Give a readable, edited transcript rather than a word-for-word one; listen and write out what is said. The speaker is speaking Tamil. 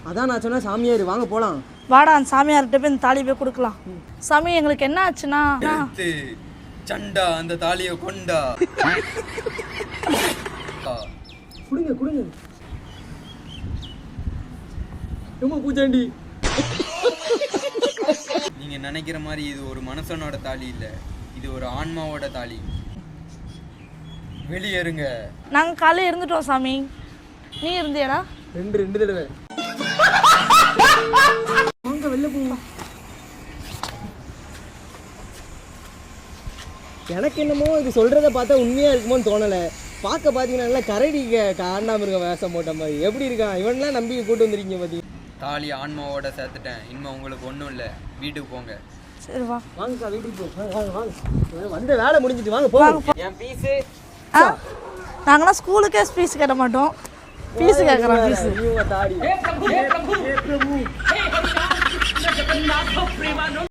அதான் நான் சொன்னேன் சாமியார் வாங்க போகலாம். வாடா அந்த சாமியார்கிட்ட போய் இந்த தாலியை போய் கொடுக்கலாம். சாமி எங்களுக்கு என்ன ஆச்சுன்னா சண்டா அந்த தாலியை கொண்டா. கொடுங்க கொடுங்க. ரொம்ப பூச்சாண்டி. நீங்க நினைக்கிற மாதிரி இது ஒரு மனுஷனோட தாலி இல்ல, இது ஒரு ஆன்மாவோட தாலி. வெளியேறுங்க. நாங்கள் காலையில் இருந்துட்டோம் சாமி. நீ இருந்தியாடா? ரெண்டு தடவை. வாங்க வெளில போங்க. எனக்கு என்னமோ இது சொல்கிறத பார்த்தா உண்மையாக இருக்குமோன்னு தோணலை. பார்க்க பார்த்தீங்கன்னா நல்லா கரடி காண்டாமிருகம் வேஷம் போட்ட மாதிரி எப்படி இருக்கான் இவன்லாம் நம்பி கூட்டு வந்துருக்கீங்க பார்த்தீங்க. தாலி ஆன்மாவோட சேர்த்துட்டேன், இனிமே உங்களுக்கு ஒன்றும் இல்லை, வீட்டுக்கு போங்க. சரி வா வாங்கக்கா வீட்டுக்கு போ. வாங்க வாங்க வந்த வேலை முடிஞ்சிட்டு வாங்க போங்க. என் பீஸு நாங்களாம் ஸ்கூலுக்கே ஃபீஸ் கட்ட மாட்டோம், ஃபீஸு கேட்குறோம். ஃபீஸு தாடி